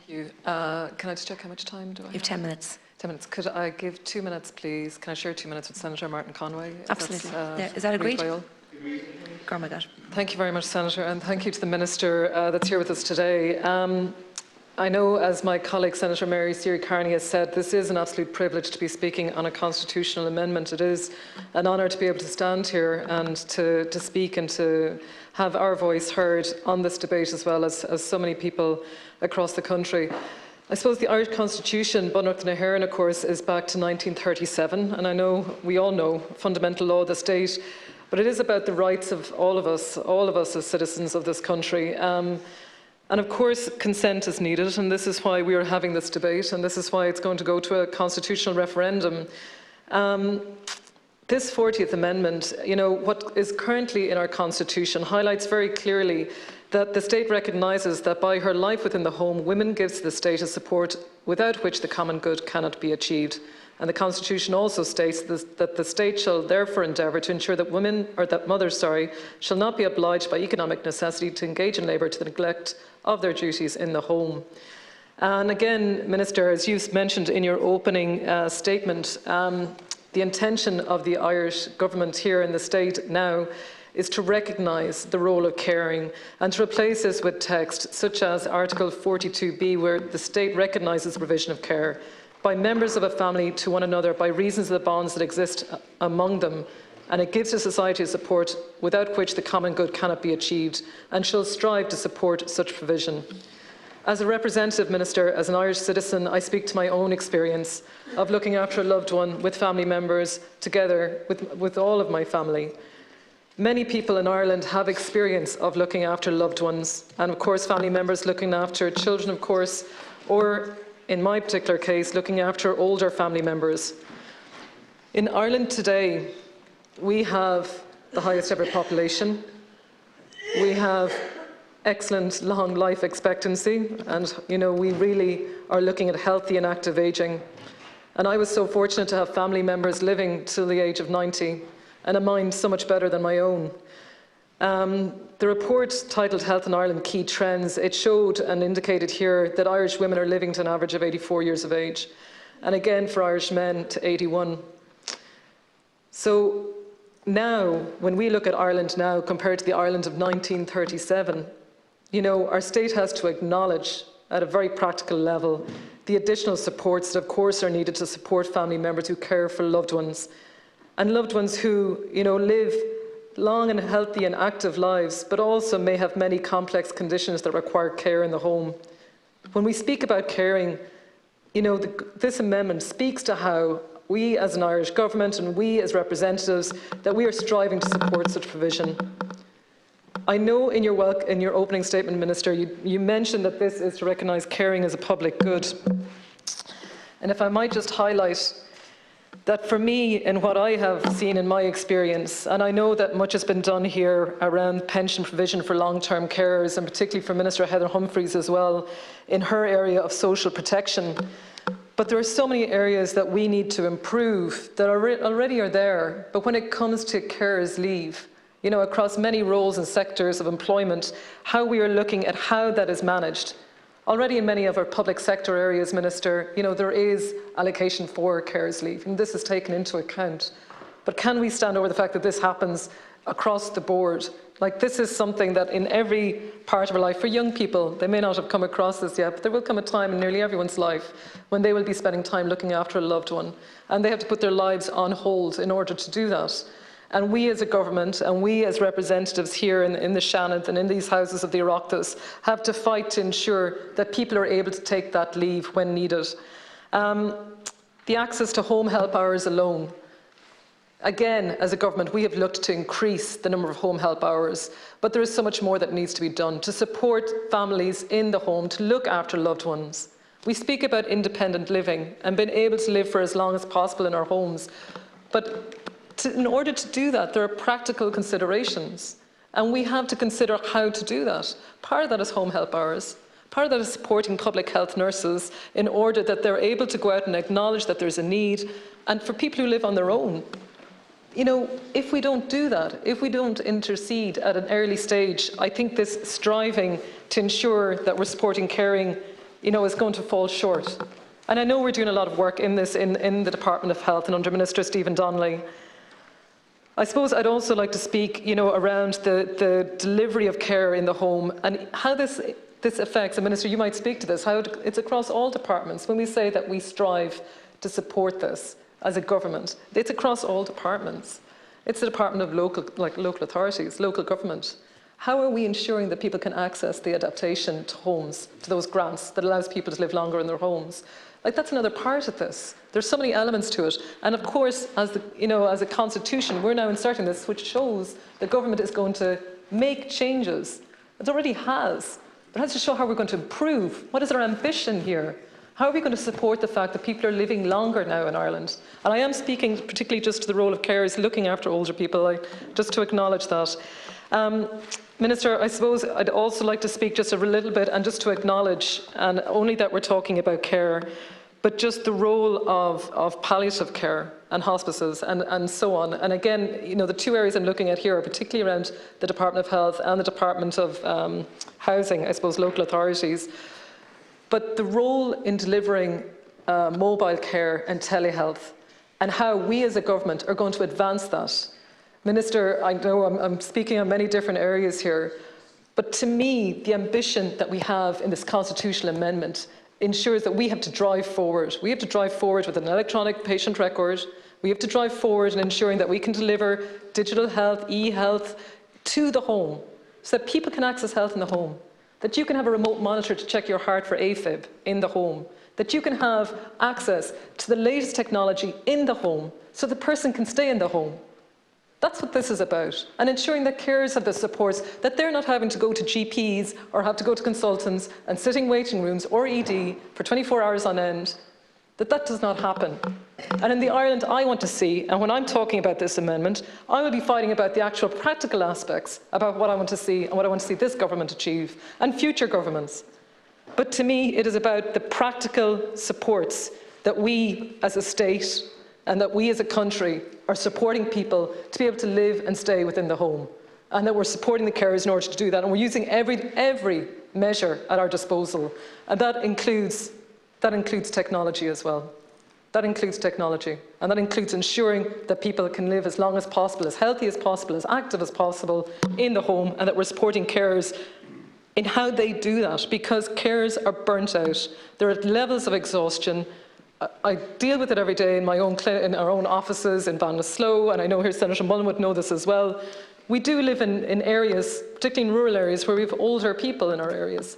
Thank you. Can I just check how much time do I have? You have 10 minutes. 10 minutes. Could I give 2 minutes, please? Can I share 2 minutes with Senator Martin Conway? Absolutely. Is that agreed? Thank you very much, Senator, and thank you to the Minister that's here with us today. I know, as my colleague Senator Mary Siri Carney has said, this is an absolute privilege to be speaking on a constitutional amendment. It is an honour to be able to stand here and to speak and to have our voice heard on this debate, as well as so many people across the country. I suppose the Irish Constitution, Bunreacht na hÉireann, of course, is back to 1937, and I know, we all know, fundamental law of the state, but it is about the rights of all of us as citizens of this country. And of course, consent is needed, and this is why we are having this debate, and this is why it's going to go to a constitutional referendum. This 40th Amendment, what is currently in our Constitution highlights very clearly that the state recognises that by her life within the home, women gives the state a support without which the common good cannot be achieved. And the Constitution also states that the state shall therefore endeavour to ensure that mothers, shall not be obliged by economic necessity to engage in labour to the neglect of their duties in the home. And again, Minister, as you mentioned in your opening statement, the intention of the Irish government here in the state now is to recognise the role of caring and to replace this with text such as Article 42b, where the state recognises the provision of care by members of a family to one another by reasons of the bonds that exist among them, and it gives to society a support without which the common good cannot be achieved, and shall strive to support such provision. As a representative minister, as an Irish citizen, I speak to my own experience of looking after a loved one with family members, together with all of my family. Many people in Ireland have experience of looking after loved ones, and of course family members looking after children, of course, or in my particular case, looking after older family members. In Ireland today, we have the highest ever population. We have excellent long life expectancy, and we really are looking at healthy and active ageing. And I was so fortunate to have family members living till the age of 90, and a mind so much better than my own. The report titled Health in Ireland Key Trends, it showed and indicated here that Irish women are living to an average of 84 years of age, and again for Irish men to 81. So now, when we look at Ireland now compared to the Ireland of 1937, our state has to acknowledge at a very practical level the additional supports that of course are needed to support family members who care for loved ones, and loved ones who live long and healthy and active lives, but also may have many complex conditions that require care in the home. When we speak about caring, this amendment speaks to how we as an Irish government and we as representatives, that we are striving to support such provision. I know in your opening statement, Minister, you mentioned that this is to recognise caring as a public good. And if I might just highlight that for me, and what I have seen in my experience, and I know that much has been done here around pension provision for long-term carers, and particularly for Minister Heather Humphreys as well, in her area of social protection. But there are so many areas that we need to improve that already are there. But when it comes to carers' leave, across many roles and sectors of employment, how we are looking at how that is managed. Already in many of our public sector areas, Minister, there is allocation for carers' leave, and this is taken into account. But can we stand over the fact that this happens across the board? Like, this is something that in every part of our life, for young people, they may not have come across this yet, but there will come a time in nearly everyone's life when they will be spending time looking after a loved one, and they have to put their lives on hold in order to do that. And we as a government, and we as representatives here in the Seanad and in these houses of the Oireachtas, have to fight to ensure that people are able to take that leave when needed. The access to home help hours alone. Again, as a government, we have looked to increase the number of home help hours, but there is so much more that needs to be done to support families in the home, to look after loved ones. We speak about independent living and being able to live for as long as possible in our homes, but in order to do that, there are practical considerations, and we have to consider how to do that. Part of that is home help hours. Part of that is supporting public health nurses in order that they're able to go out and acknowledge that there's a need, and for people who live on their own. If we don't do that, if we don't intercede at an early stage, I think this striving to ensure that we're supporting caring, is going to fall short. And I know we're doing a lot of work in this in the Department of Health and under Minister Stephen Donnelly. I suppose I'd also like to speak, around the delivery of care in the home and how this affects, and Minister, you might speak to this, how it's across all departments. When we say that we strive to support this as a government, it's across all departments. It's the Department of local authorities, local government. How are we ensuring that people can access the adaptation to homes, to those grants that allows people to live longer in their homes? That's another part of this. There's so many elements to it. And of course, as a constitution, we're now inserting this, which shows the government is going to make changes. It already has. But it has to show how we're going to improve. What is our ambition here? How are we going to support the fact that people are living longer now in Ireland? And I am speaking particularly just to the role of carers looking after older people, just to acknowledge that. Minister, I suppose I'd also like to speak just a little bit and just to acknowledge, and only that we're talking about care, but just the role of palliative care and hospices and so on. And again, the two areas I'm looking at here are particularly around the Department of Health and the Department of Housing, I suppose, local authorities. But the role in delivering mobile care and telehealth and how we as a government are going to advance that. Minister, I know I'm speaking on many different areas here, but to me, the ambition that we have in this constitutional amendment ensures that we have to drive forward. We have to drive forward with an electronic patient record. We have to drive forward in ensuring that we can deliver digital health, e-health to the home so that people can access health in the home, that you can have a remote monitor to check your heart for AFib in the home, that you can have access to the latest technology in the home so the person can stay in the home. That's what this is about, and ensuring that carers have the supports, that they're not having to go to GPs or have to go to consultants and sit in waiting rooms or ED for 24 hours on end, that does not happen. And in the Ireland I want to see, and when I'm talking about this amendment, I will be fighting about the actual practical aspects about what I want to see and what I want to see this government achieve, and future governments. But to me, it is about the practical supports that we as a state and that we as a country are supporting people to be able to live and stay within the home, and that we're supporting the carers in order to do that, and we're using every measure at our disposal, and that includes technology as well. That includes technology, and that includes ensuring that people can live as long as possible, as healthy as possible, as active as possible in the home, and that we're supporting carers in how they do that, because carers are burnt out. They're at levels of exhaustion. I deal with it every day in in our own offices in Ballinasloe, and I know here Senator Mullen would know this as well. We do live in areas, particularly in rural areas, where we have older people in our areas.